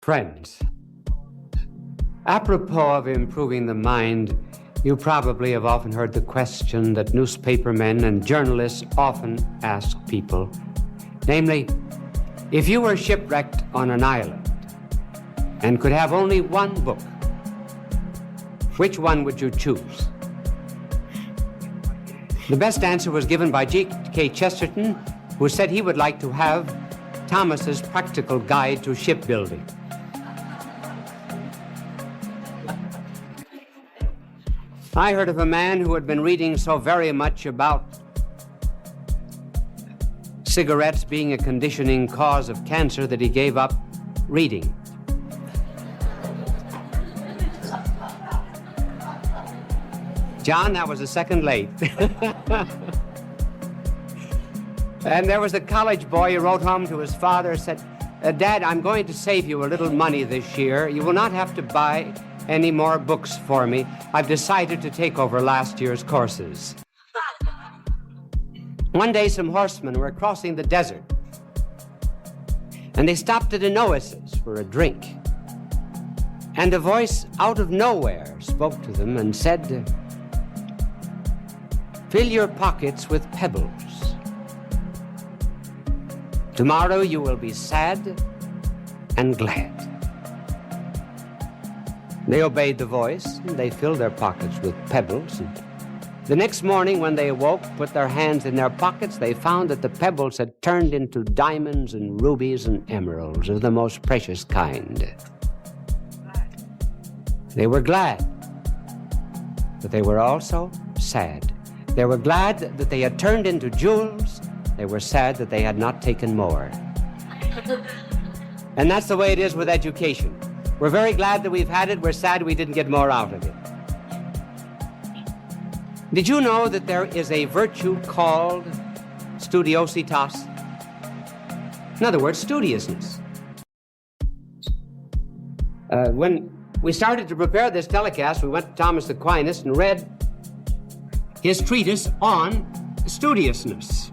Friends, apropos of improving the mind, you probably have often heard the question that newspapermen and journalists often ask people, namely, if you were shipwrecked on an island and could have only one book, which one would you choose? The best answer was given by G.K. Chesterton, who said he would like to have Thomas's Practical Guide to Shipbuilding. I heard of a man who had been reading so very much about cigarettes being a conditioning cause of cancer that he gave up reading. John, that was a second late. And there was a college boy who wrote home to his father and said, Dad, I'm going to save you a little money this year. You will not have to buy any more books for me. I've decided to take over last year's courses. One day, some horsemen were crossing the desert, and they stopped at an oasis for a drink. And a voice out of nowhere spoke to them and said, fill your pockets with pebbles. Tomorrow you will be sad and glad. They obeyed the voice, and they filled their pockets with pebbles. And the next morning, when they awoke, put their hands in their pockets, they found that the pebbles had turned into diamonds and rubies and emeralds of the most precious kind. They were glad, but they were also sad. They were glad that they had turned into jewels. They were sad that they had not taken more. And that's the way it is with education. We're very glad that we've had it. We're sad we didn't get more out of it. Did you know that there is a virtue called studiositas? In other words, studiousness. When we started to prepare this telecast, we went to Thomas Aquinas and read his treatise on studiousness.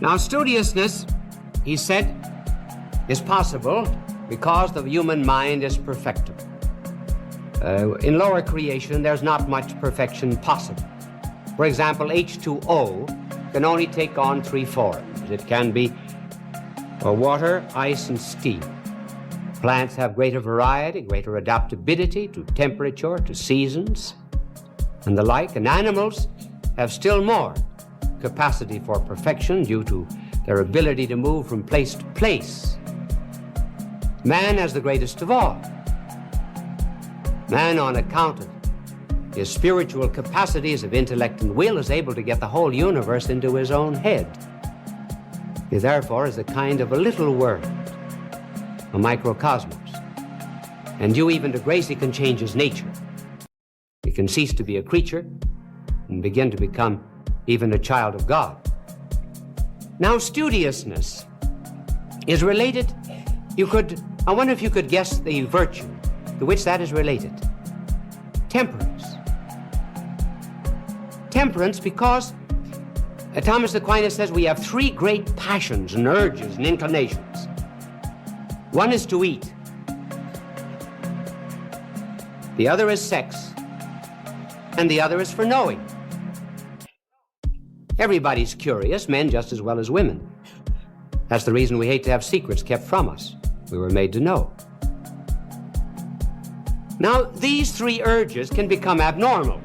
Now, studiousness, he said, is possible because the human mind is perfectible. In lower creation, there's not much perfection possible. For example, H2O can only take on 3 forms. It can be water, ice, and steam. Plants have greater variety, greater adaptability to temperature, to seasons, and the like. And animals have still more capacity for perfection due to their ability to move from place to place. Man is the greatest of all. Man, on account of his spiritual capacities of intellect and will, is able to get the whole universe into his own head. He therefore is a kind of a little world, a microcosmos. And due even to grace, he can change his nature. He can cease to be a creature and begin to become even a child of God. Now, studiousness is related, I wonder if you could guess the virtue to which that is related. Temperance. Temperance, because Thomas Aquinas says we have 3 great passions and urges and inclinations. One is to eat. The other is sex. And the other is for knowing. Everybody's curious, men just as well as women. That's the reason we hate to have secrets kept from us. We were made to know. Now, these 3 urges can become abnormal.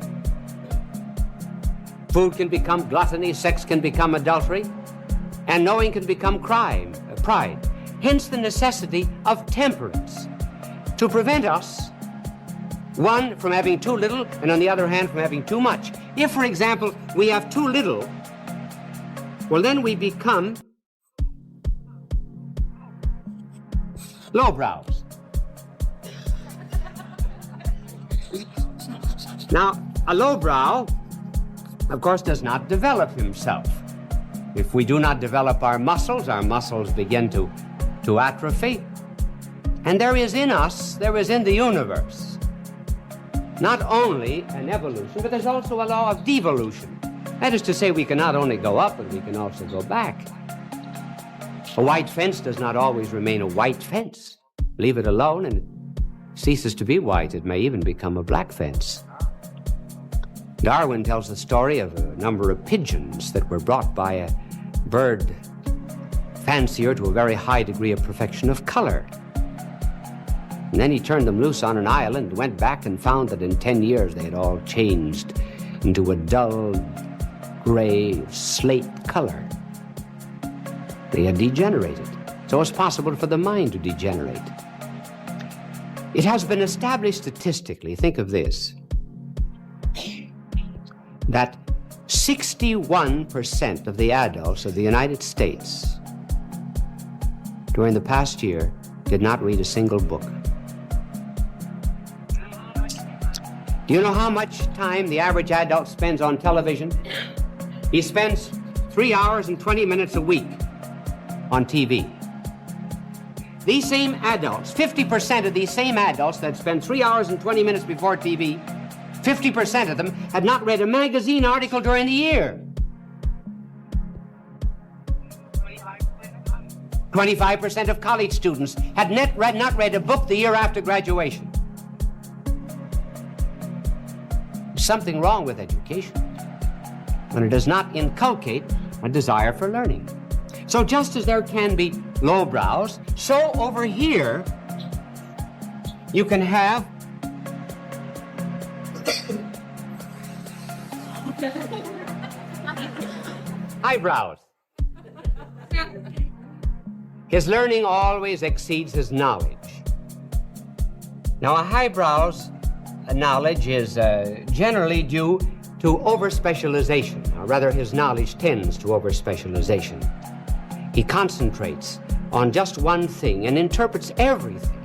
Food can become gluttony, sex can become adultery, and knowing can become crime, pride. Hence the necessity of temperance to prevent us, one, from having too little, and on the other hand, from having too much. If, for example, we have too little, well, then we become lowbrows. Now, a lowbrow, of course, does not develop himself. If we do not develop our muscles begin to atrophy. And there is in us, there is in the universe, not only an evolution, but there's also a law of devolution. That is to say, we can not only go up, but we can also go back. A white fence does not always remain a white fence. Leave it alone and it ceases to be white. It may even become a black fence. Darwin tells the story of a number of pigeons that were brought by a bird fancier to a very high degree of perfection of color. And then he turned them loose on an island, went back and found that in 10 years they had all changed into a dull, gray, slate color. They had degenerated. So it's possible for the mind to degenerate. It has been established statistically, think of this, that 61% of the adults of the United States during the past year did not read a single book. Do you know how much time the average adult spends on television? He spends 3 hours and 20 minutes a week on TV. These same adults, 50% of these same adults that spend 3 hours and 20 minutes before TV, 50% of them had not read a magazine article during the year. 25% of college students had not read a book the year after graduation. There's something wrong with education when it does not inculcate a desire for learning. So just as there can be lowbrows, so over here you can have eyebrows. His learning always exceeds his knowledge. Now, a highbrow's knowledge is generally due to over-specialization, or rather his knowledge tends to over-specialization. He concentrates on just one thing and interprets everything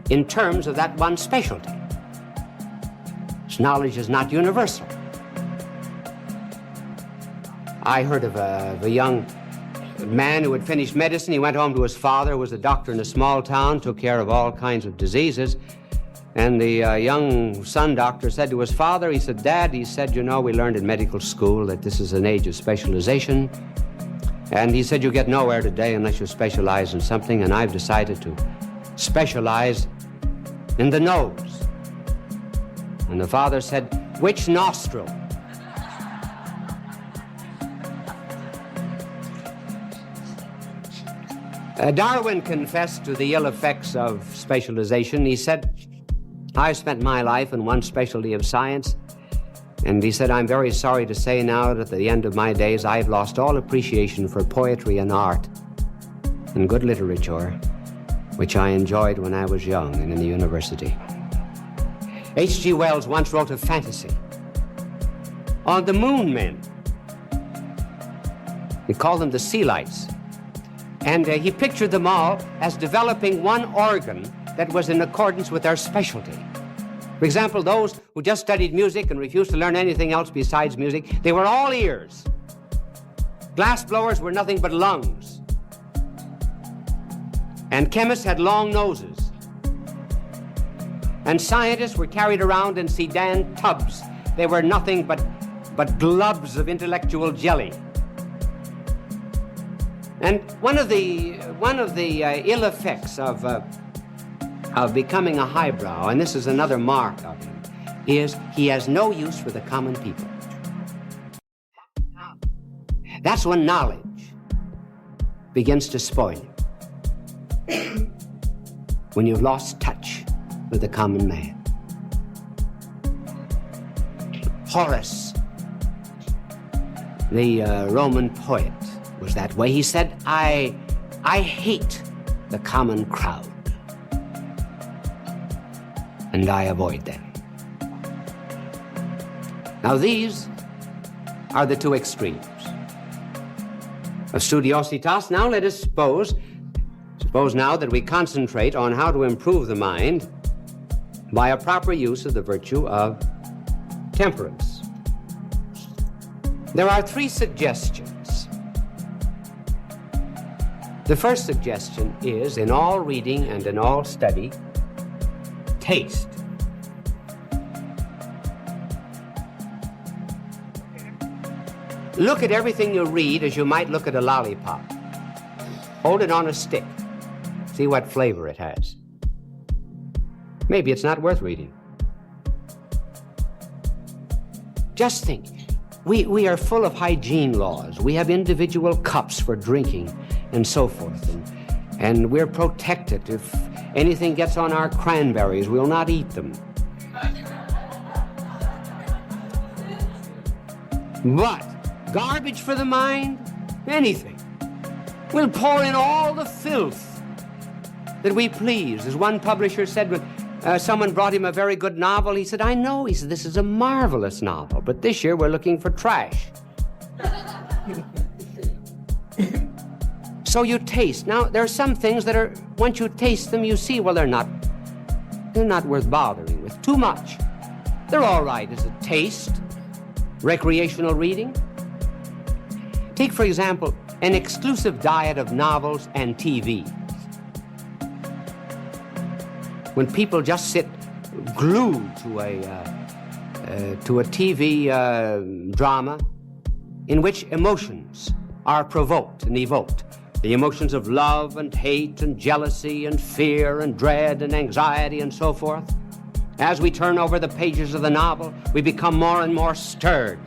in terms of that one specialty. His knowledge is not universal. I heard of a young man who had finished medicine. He went home to his father, who was a doctor in a small town, took care of all kinds of diseases. And the young son doctor said to his father, he said, "Dad," he said, "you know, we learned in medical school that this is an age of specialization. And he said, you get nowhere today unless you specialize in something, and I've decided to specialize in the nose." And the father said, "Which nostril?" Darwin confessed to the ill effects of specialization. He said, "I've spent my life in one specialty of science," and he said, "I'm very sorry to say now that at the end of my days I've lost all appreciation for poetry and art and good literature, which I enjoyed when I was young and in the university." H.G. Wells once wrote a fantasy on the moon men. He called them the Sealites. And he pictured them all as developing one organ that was in accordance with their specialty. For example, those who just studied music and refused to learn anything else besides music, they were all ears. Glass blowers were nothing but lungs. And chemists had long noses. And scientists were carried around in sedan tubs. They were nothing but globs of intellectual jelly. And one of the ill effects of becoming a highbrow, and this is another mark of him, is he has no use for the common people. That's when knowledge begins to spoil you. When you've lost touch with the common man. Horace, the Roman poet, was that way. He said, I hate the common crowd, and I avoid them. Now these are the two extremes of studiositas. Now let us suppose now that we concentrate on how to improve the mind by a proper use of the virtue of temperance. There are three suggestions. The first suggestion is, in all reading and in all study, taste. Look at everything you read as you might look at a lollipop. Hold it on a stick. See what flavor it has. Maybe it's not worth reading. Just think, we are full of hygiene laws. We have individual cups for drinking and so forth. And we're protected. If anything gets on our cranberries, we'll not eat them. But garbage for the mind? Anything. We'll pour in all the filth that we please. As one publisher said when someone brought him a very good novel, he said, I know, he said, this is a marvelous novel, but this year we're looking for trash. So you taste. Now, there are some things that are, once you taste them, you see, well, they're not worth bothering with. Too much. They're all right as a taste. Recreational reading. Take, for example, an exclusive diet of novels and TV. When people just sit glued to a TV drama in which emotions are provoked and evoked. The emotions of love and hate and jealousy and fear and dread and anxiety and so forth. As we turn over the pages of the novel, we become more and more stirred.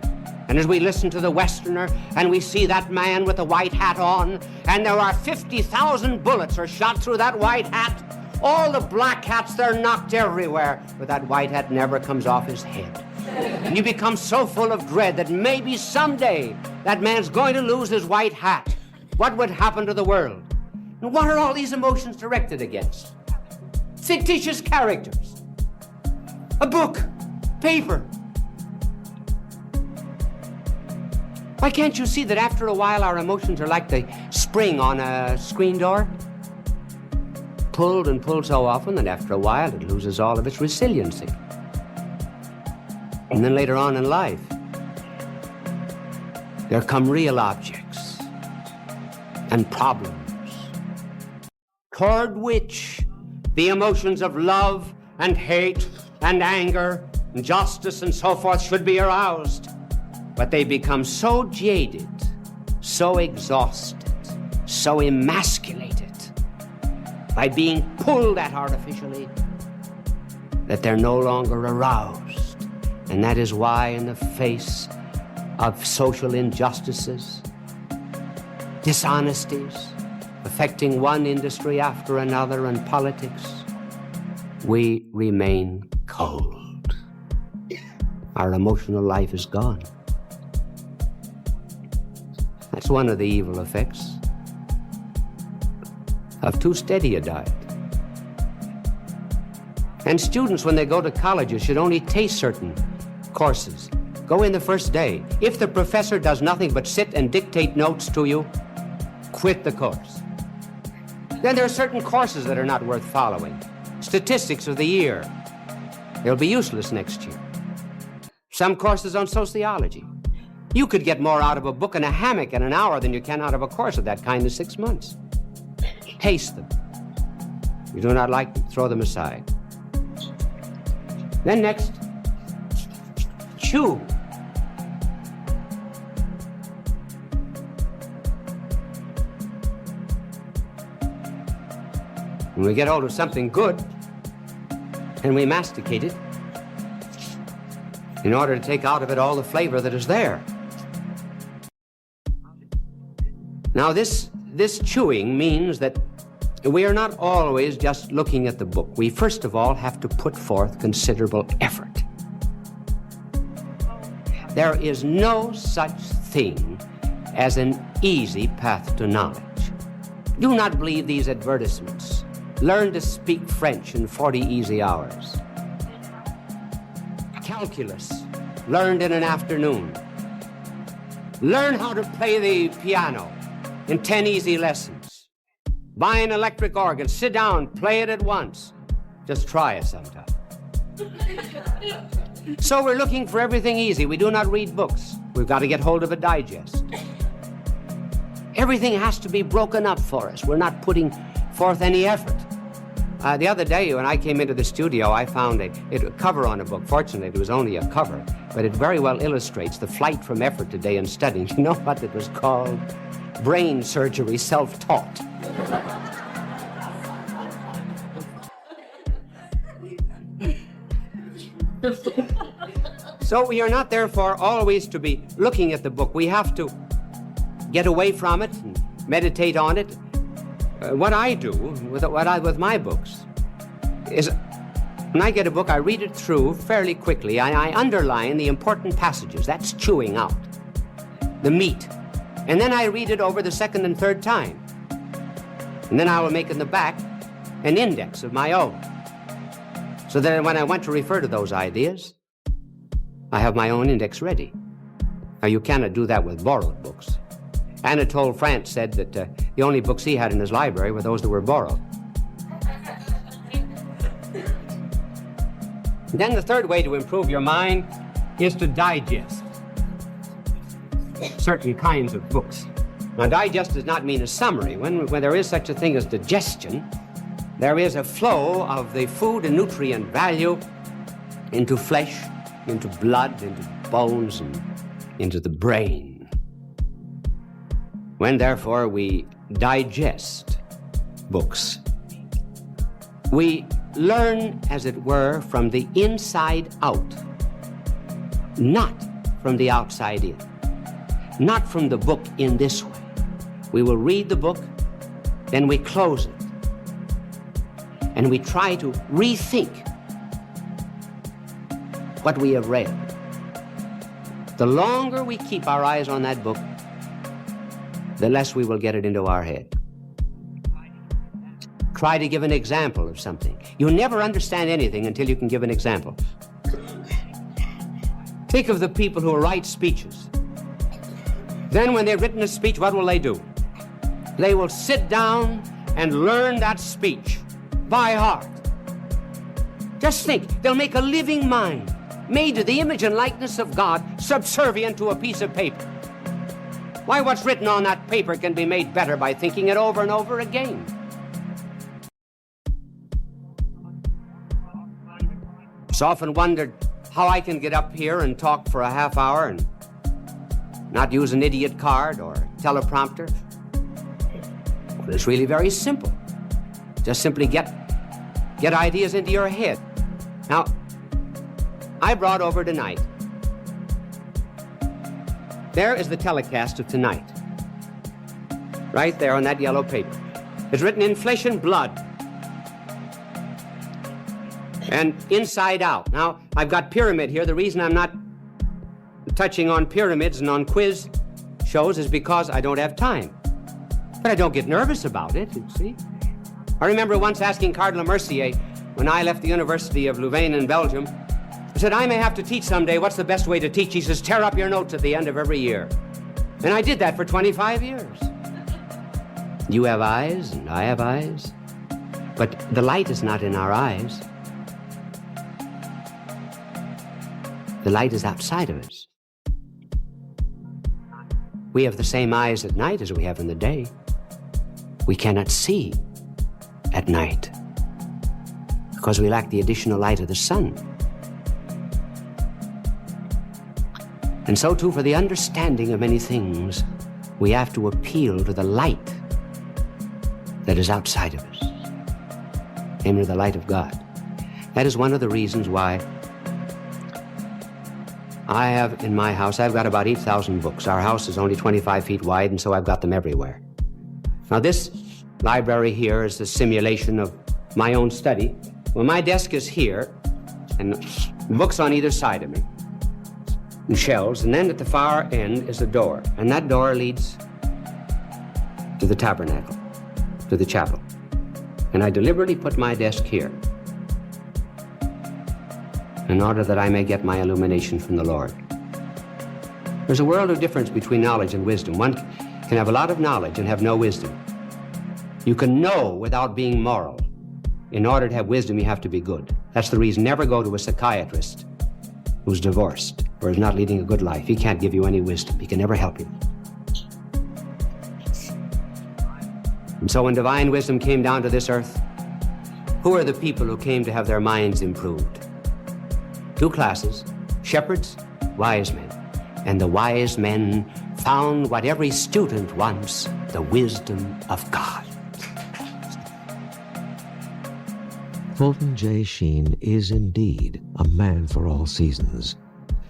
And as we listen to the Westerner and we see that man with the white hat on, and there are 50,000 bullets are shot through that white hat, all the black hats, they're knocked everywhere, but that white hat never comes off his head. And you become so full of dread that maybe someday that man's going to lose his white hat. What would happen to the world? And what are all these emotions directed against? Fictitious characters. A book, paper. Why can't you see that after a while our emotions are like the spring on a screen door? Pulled and pulled so often that after a while it loses all of its resiliency. And then later on in life, there come real objects and problems toward which the emotions of love and hate and anger and justice and so forth should be aroused. But they become so jaded, so exhausted, so emasculated by being pulled at artificially that they're no longer aroused. And that is why in the face of social injustices, dishonesties, affecting one industry after another and politics, we remain cold. Our emotional life is gone. That's one of the evil effects of too steady a diet. And students, when they go to colleges, should only taste certain courses. Go in the first day. If the professor does nothing but sit and dictate notes to you, quit the course. Then there are certain courses that are not worth following. Statistics of the year. They'll be useless next year. Some courses on sociology. You could get more out of a book in a hammock in an hour than you can out of a course of that kind in 6 months. Taste them. You do not like them, throw them aside. Then next, chew. When we get hold of something good, and we masticate it in order to take out of it all the flavor that is there. Now this chewing means that we are not always just looking at the book. We first of all have to put forth considerable effort. There is no such thing as an easy path to knowledge. Do not believe these advertisements. Learn to speak French in 40 easy hours. Calculus, learned in an afternoon. Learn how to play the piano in 10 easy lessons. Buy an electric organ, sit down, play it at once. Just try it sometime. So we're looking for everything easy. We do not read books. We've got to get hold of a digest. Everything has to be broken up for us. We're not putting forth any effort. The other day when I came into the studio, I found a cover on a book. Fortunately, it was only a cover, but it very well illustrates the flight from effort today in studying. You know what it was called? brain surgery self-taught. So we are not, therefore, always to be looking at the book. We have to get away from it and meditate on it. What I do with my books is, when I get a book, I read it through fairly quickly. I underline the important passages. That's chewing out the meat. And then I read it over the second and third time. And then I will make in the back an index of my own, so that when I want to refer to those ideas, I have my own index ready. Now, you cannot do that with borrowed books. Anatole France said that the only books he had in his library were those that were borrowed. Then the third way to improve your mind is to digest certain kinds of books. Now, digest does not mean a summary. When there is such a thing as digestion, there is a flow of the food and nutrient value into flesh, into blood, into bones, and into the brain. When, therefore, we digest books, we learn, as it were, from the inside out, not from the outside in, not from the book in this way. We will read the book, then we close it, and we try to rethink what we have read. The longer we keep our eyes on that book, the less we will get it into our head. Try to give an example of something. You'll never understand anything until you can give an example. Think of the people who write speeches. Then when they've written a speech, what will they do? They will sit down and learn that speech by heart. Just think, they'll make a living mind, made to the image and likeness of God, subservient to a piece of paper. Why, what's written on that paper can be made better by thinking it over and over again. I've often wondered how I can get up here and talk for a half hour and not use an idiot card or teleprompter. Well, it's really very simple. Just simply get ideas into your head. Now, I brought over tonight. There is the telecast of tonight. Right there on that yellow paper. It's written in flesh and blood. And inside out. Now, I've got pyramid here. The reason I'm not touching on pyramids and on quiz shows is because I don't have time. But I don't get nervous about it, you see. I remember once asking Cardinal Mercier, when I left the University of Louvain in Belgium, I said, I may have to teach someday. What's the best way to teach? He says, tear up your notes at the end of every year. And I did that for 25 years. You have eyes, and I have eyes. But the light is not in our eyes. The light is outside of us. We have the same eyes at night as we have in the day. We cannot see at night because we lack the additional light of the sun. And so too, for the understanding of many things, we have to appeal to the light that is outside of us, namely the light of God. That is one of the reasons why I have in my house, I've got about 8,000 books. Our house is only 25 feet wide, and so I've got them everywhere. Now, this library here is a simulation of my own study. Well, my desk is here, and books on either side of me, and shelves, and then at the far end is a door, and that door leads to the tabernacle, to the chapel. And I deliberately put my desk here in order that I may get my illumination from the Lord. There's a world of difference between knowledge and wisdom. One can have a lot of knowledge and have no wisdom. You can know without being moral. In order to have wisdom, you have to be good. That's the reason. Never go to a psychiatrist who's divorced or is not leading a good life. He can't give you any wisdom. He can never help you. And so when divine wisdom came down to this earth, who are the people who came to have their minds improved? Two classes, shepherds, wise men. And the wise men found what every student wants, the wisdom of God. Fulton J. Sheen is indeed a man for all seasons.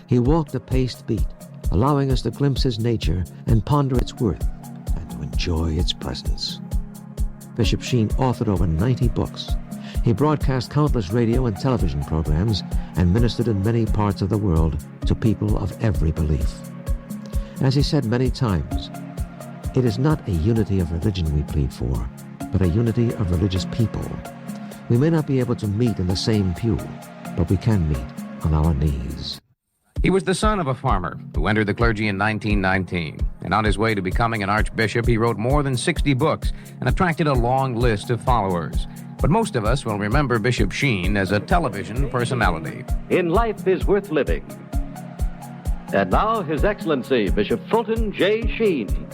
He walked a paced beat, allowing us to glimpse his nature and ponder its worth and to enjoy its presence. Bishop Sheen authored over 90 books. He broadcast countless radio and television programs and ministered in many parts of the world to people of every belief. As he said many times, it is not a unity of religion we plead for, but a unity of religious people. We may not be able to meet in the same pew, but we can meet on our knees. He was the son of a farmer who entered the clergy in 1919, and on his way to becoming an archbishop, he wrote more than 60 books and attracted a long list of followers. But most of us will remember Bishop Sheen as a television personality. In life is worth living. And now, His Excellency, Bishop Fulton J. Sheen.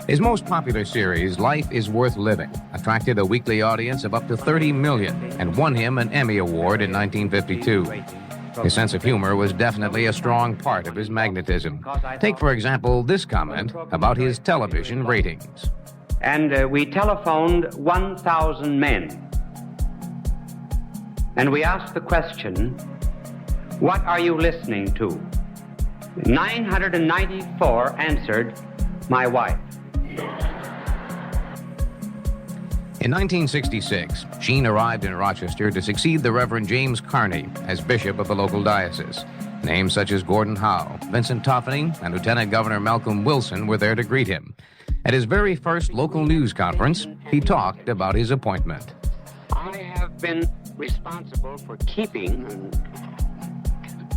His most popular series, Life is Worth Living, attracted a weekly audience of up to 30 million and won him an Emmy Award in 1952. His sense of humor was definitely a strong part of his magnetism. Take, for example, this comment about his television ratings. And we telephoned 1,000 men. And we asked the question, what are you listening to? 994 answered, my wife. In 1966, Sheen arrived in Rochester to succeed the Reverend James Carney as bishop of the local diocese. Names such as Gordon Howe, Vincent Toffany, and Lieutenant Governor Malcolm Wilson were there to greet him. At his very first local news conference, he talked about his appointment. I have been responsible for keeping and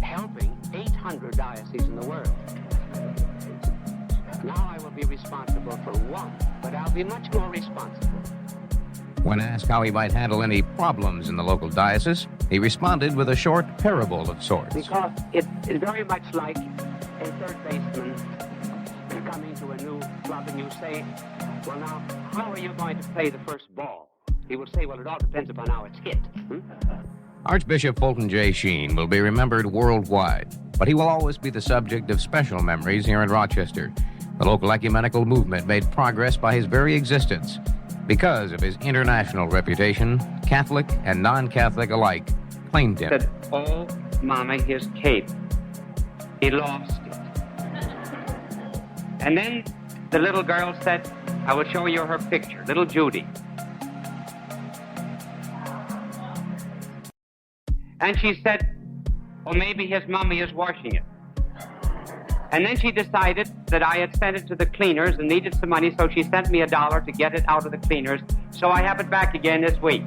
helping 800 dioceses in the world. Now I will be responsible for one, but I'll be much more responsible. When asked how he might handle any problems in the local diocese, he responded with a short parable of sorts. Because it is very much like a third baseman coming to a new club and you say, well now, how are you going to play the first ball? He will say, well, it all depends upon how it's hit. Archbishop Fulton J. Sheen will be remembered worldwide, but he will always be the subject of special memories here in Rochester. The local ecumenical movement made progress by his very existence. Because of his international reputation, Catholic and non-Catholic alike claimed him. Said, oh, Mama, his cape. He lost it. And then the little girl said, I will show you her picture, little Judy. And she said, oh, maybe his mommy is washing it. And then she decided that I had sent it to the cleaners and needed some money, so she sent me $1 to get it out of the cleaners. So I have it back again this week.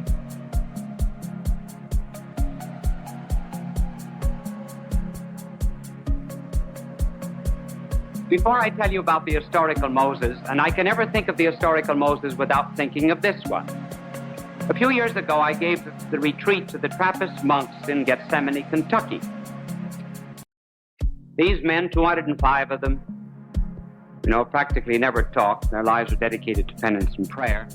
Before I tell you about the historical Moses, and I can never think of the historical Moses without thinking of this one. A few years ago, I gave the retreat to the Trappist monks in Gethsemane, Kentucky. These men, 205 of them, practically never talked. Their lives were dedicated to penance and prayer.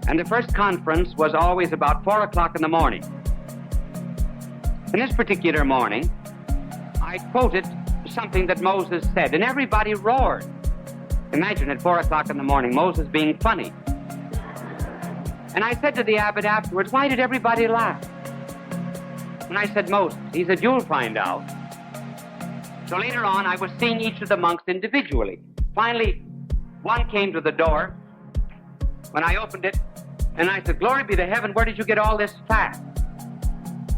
And the first conference was always about 4 o'clock in the morning. And this particular morning, I quoted something that Moses said, and everybody roared. Imagine at 4 o'clock in the morning, Moses being funny. And I said to the abbot afterwards, why did everybody laugh? And I said, Moses. He said, you'll find out. So later on, I was seeing each of the monks individually. Finally, one came to the door when I opened it, and I said, glory be to heaven, where did you get all this fat?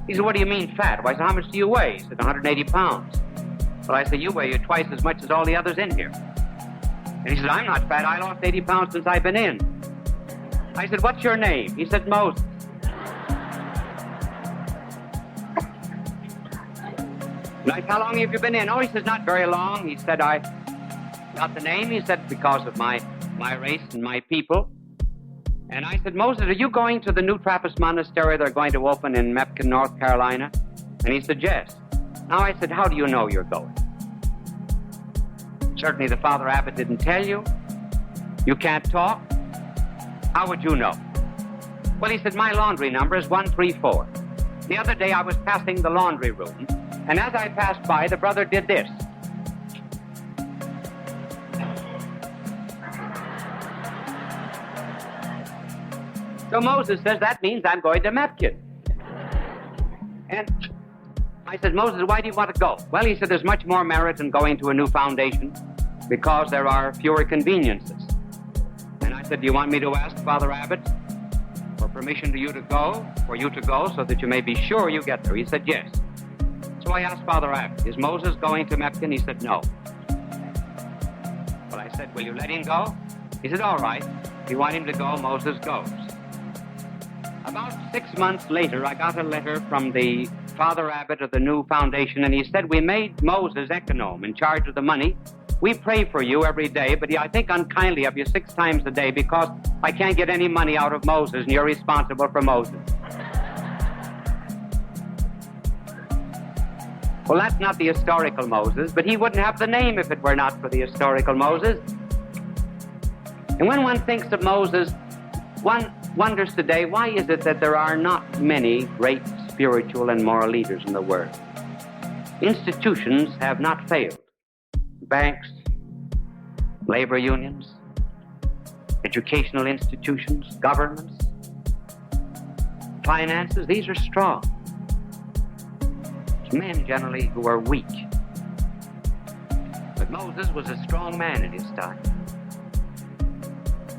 He said, what do you mean fat? Well, I said, how much do you weigh? He said, 180 pounds. Well, I said, you weigh twice as much as all the others in here. And he said, I'm not fat. I lost 80 pounds since I've been in. I said, what's your name? He said, Moses. Like, how long have you been in? Oh, he says, not very long. He said, I got the name. He said, because of my race and my people. And I said, Moses, are you going to the new Trappist monastery they're going to open in Mepkin, North Carolina? And he said, yes. Now I said, how do you know you're going? Certainly the Father Abbot didn't tell you. You can't talk. How would you know? Well, he said, my laundry number is 134. The other day I was passing the laundry room, And as I passed by, the brother did this. So Moses says, that means I'm going to Mepkin. And I said, Moses, why do you want to go? Well, he said, there's much more merit in going to a new foundation because there are fewer conveniences. And I said, do you want me to ask Father Abbot for permission for you to go so that you may be sure you get there? He said, yes. So I asked Father Abbot, is Moses going to Mepkin? He said, no. Well, I said, will you let him go? He said, all right. If you want him to go, Moses goes. About 6 months later, I got a letter from the Father Abbot of the new foundation, and he said, we made Moses econome in charge of the money. We pray for you every day, but I think unkindly of you 6 times a day because I can't get any money out of Moses, and you're responsible for Moses. Well, that's not the historical Moses, but he wouldn't have the name if it were not for the historical Moses. And when one thinks of Moses, one wonders today, why is it that there are not many great spiritual and moral leaders in the world? Institutions have not failed. Banks, labor unions, educational institutions, governments, finances, these are strong. It's men generally who are weak. But Moses was a strong man in his time.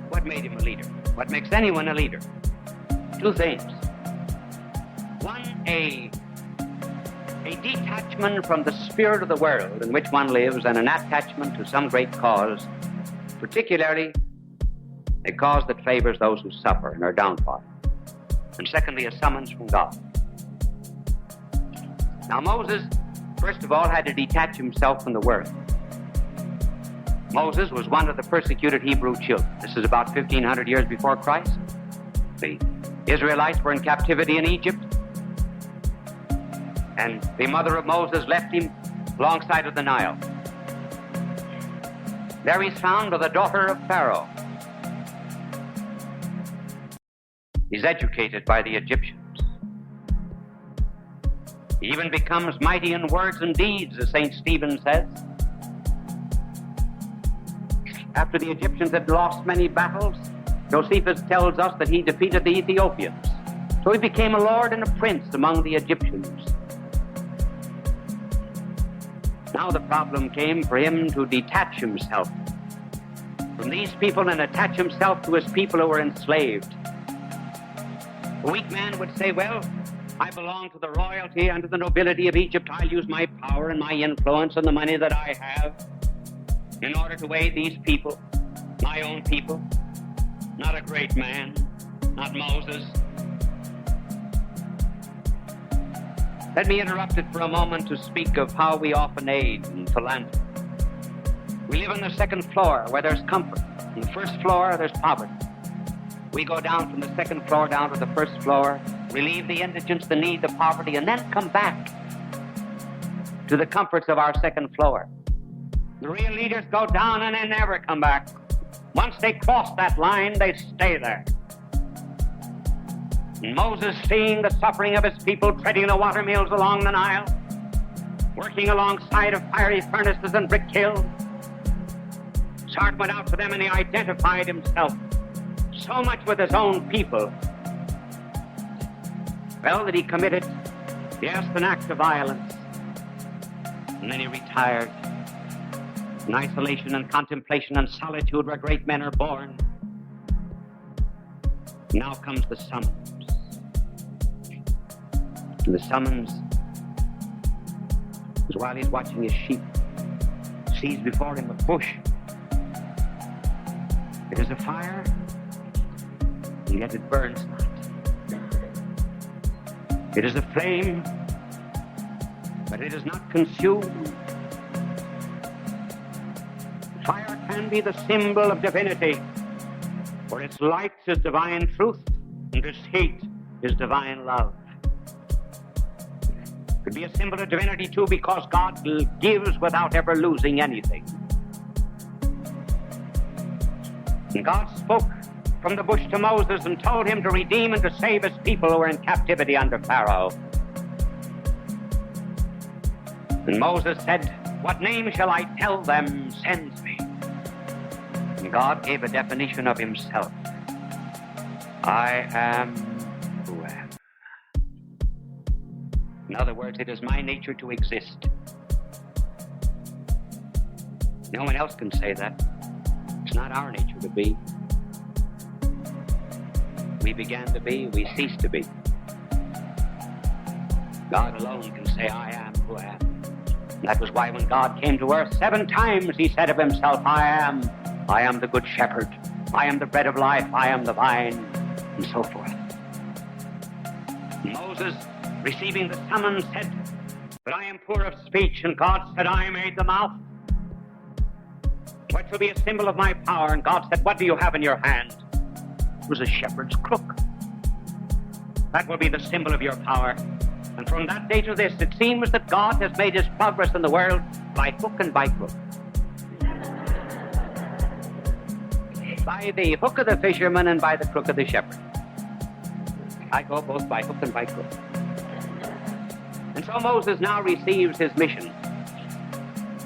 What made him a leader? What makes anyone a leader? 2 things. One, a detachment from the spirit of the world in which one lives and an attachment to some great cause, particularly a cause that favors those who suffer and are downtrodden. And secondly, a summons from God. Now Moses, first of all, had to detach himself from the world. Moses was one of the persecuted Hebrew children. This is about 1,500 years before Christ. The Israelites were in captivity in Egypt, and the mother of Moses left him alongside of the Nile. There he's found with the daughter of Pharaoh. He's educated by the Egyptians. He even becomes mighty in words and deeds, as St. Stephen says. After the Egyptians had lost many battles, Josephus tells us that he defeated the Ethiopians. So he became a lord and a prince among the Egyptians. Now the problem came for him to detach himself from these people and attach himself to his people who were enslaved. A weak man would say, well, I belong to the royalty and to the nobility of Egypt. I'll use my power and my influence and the money that I have in order to aid these people, my own people. Not a great man, not Moses. Let me interrupt it for a moment to speak of how we often aid in philanthropy. We live on the second floor where there's comfort. On the first floor, there's poverty. We go down from the second floor down to the first floor, relieve the indigents, the need, the poverty, and then come back to the comforts of our second floor. The real leaders go down and they never come back. Once they cross that line, they stay there. And Moses, seeing the suffering of his people, treading the water mills along the Nile, working alongside of fiery furnaces and brick kilns, his heart went out to them and he identified himself so much with his own people, well, that he committed, yes, an act of violence. And then he retired in isolation and contemplation and solitude where great men are born. Now comes the summons. And the summons is while he's watching his sheep, sees before him a bush. It is a fire, and yet it burns not. It is a flame, but it is not consumed. Fire can be the symbol of divinity, for its light is divine truth, and its heat is divine love. It could be a symbol of divinity, too, because God gives without ever losing anything. And God spoke from the bush to Moses and told him to redeem and to save his people who were in captivity under Pharaoh. And Moses said, "What name shall I tell them sends me?" And God gave a definition of himself. I am who am. In other words, it is my nature to exist. No one else can say that. It's not our nature to be. We began to be, we cease to be. God alone can say, I am who I am. That was why when God came to earth 7 times, he said of himself, I am the good shepherd, I am the bread of life, I am the vine, and so forth. Moses, receiving the summons, said, but I am poor of speech, and God said, I made the mouth. What shall be a symbol of my power? And God said, what do you have in your hand? It was a shepherd's crook. That will be the symbol of your power. And from that day to this, it seems that God has made his progress in the world by hook and by crook. By the hook of the fisherman and by the crook of the shepherd. I go both by hook and by crook. And so Moses now receives his mission.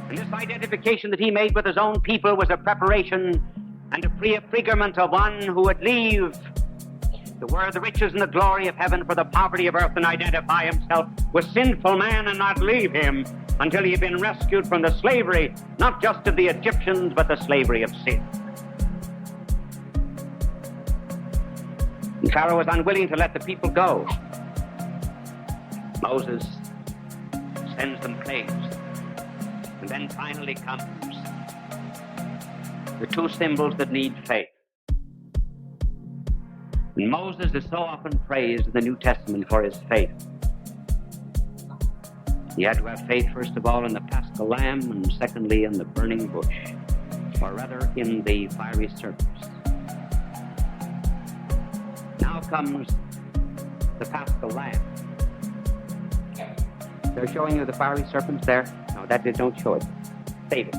And this identification that he made with his own people was a preparation and a prefigurement of one who would leave the riches and the glory of heaven for the poverty of earth and identify himself with sinful man and not leave him until he had been rescued from the slavery, not just of the Egyptians, but the slavery of sin. And Pharaoh was unwilling to let the people go. Moses sends them plagues. And then finally comes the 2 symbols that need faith. And Moses is so often praised in the New Testament for his faith. He had to have faith, first of all, in the Paschal Lamb, and secondly, in the burning bush, or rather, in the fiery serpents. Now comes the Paschal Lamb. They're showing you the fiery serpents there? No, that don't show it. Save it.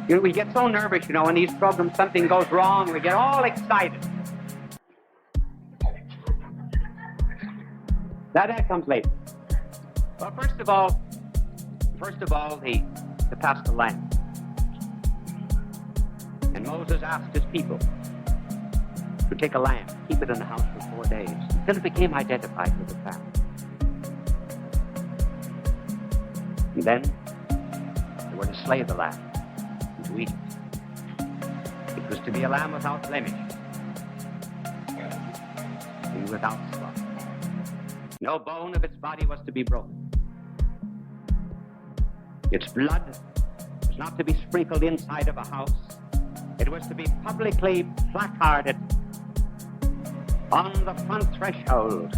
You know, we get so nervous, in these programs, something goes wrong, we get all excited. That comes later. Well, first of all, the Paschal Lamb. And Moses asked his people to take a lamb, keep it in the house for 4 days, until it became identified with the family. And then they were to slay the lamb and to eat it. It was to be a lamb without blemish and without spot. No bone of its body was to be broken. Its blood was not to be sprinkled inside of a house. It was to be publicly placarded on the front threshold,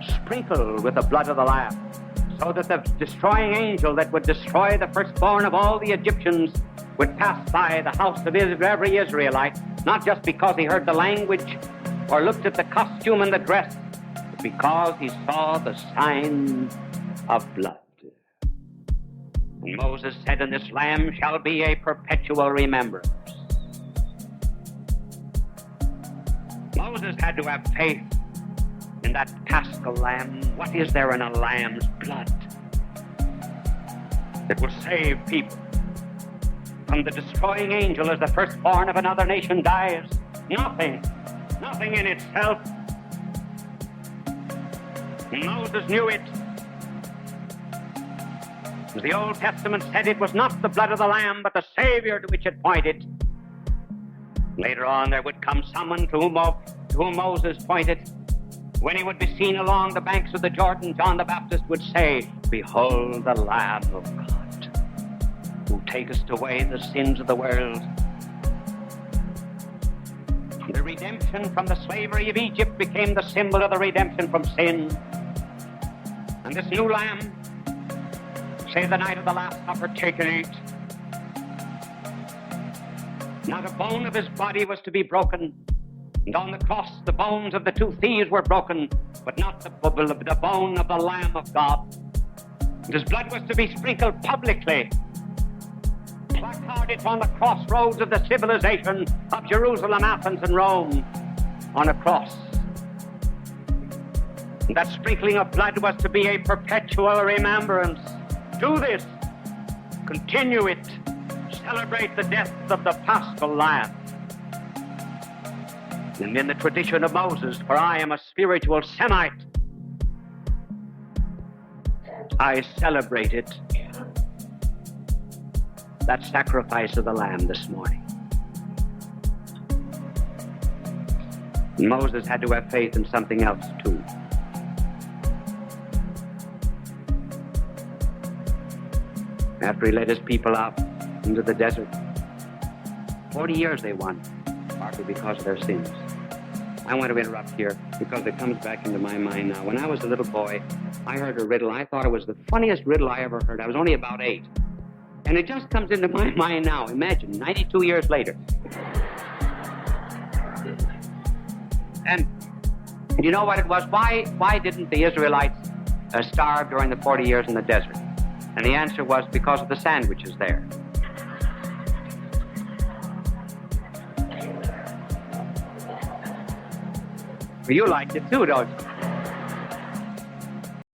sprinkled with the blood of the lamb, so that the destroying angel that would destroy the firstborn of all the Egyptians would pass by the house of every Israelite, not just because he heard the language or looked at the costume and the dress, but because he saw the sign of blood. And Moses said, and this lamb shall be a perpetual remembrance. Moses had to have faith in that Paschal lamb. What is there in a lamb's blood that will save people from the destroying angel as the firstborn of another nation dies? Nothing in itself. Moses knew it. As the Old Testament said, it was not the blood of the lamb, but the Savior to which it pointed. Later on, there would come someone to whom Moses pointed. When he would be seen along the banks of the Jordan, John the Baptist would say, behold the Lamb of God, who taketh away the sins of the world. The redemption from the slavery of Egypt became the symbol of the redemption from sin. And this new Lamb, say the night of the Last Supper, take and eat. Not a bone of his body was to be broken. And on the cross, the bones of the 2 thieves were broken, but not the bone of the Lamb of God. And his blood was to be sprinkled publicly, placarded on the crossroads of the civilization of Jerusalem, Athens, and Rome, on a cross. That sprinkling of blood was to be a perpetual remembrance. Do this. Continue it. Celebrate the death of the Paschal Lamb. And in the tradition of Moses, for I am a spiritual Semite, I celebrate it. That sacrifice of the Lamb this morning. Moses had to have faith in something else too. After he led his people out into the desert, 40 years they wandered, partly because of their sins. I want to interrupt here because it comes back into my mind now. When I was a little boy, I heard a riddle. I thought it was the funniest riddle I ever heard. I was only about 8. And it just comes into my mind now. Imagine, 92 years later. And you know what it was? Why didn't the Israelites starve during the 40 years in the desert? And the answer was because of the sandwiches there. You liked it too, don't you?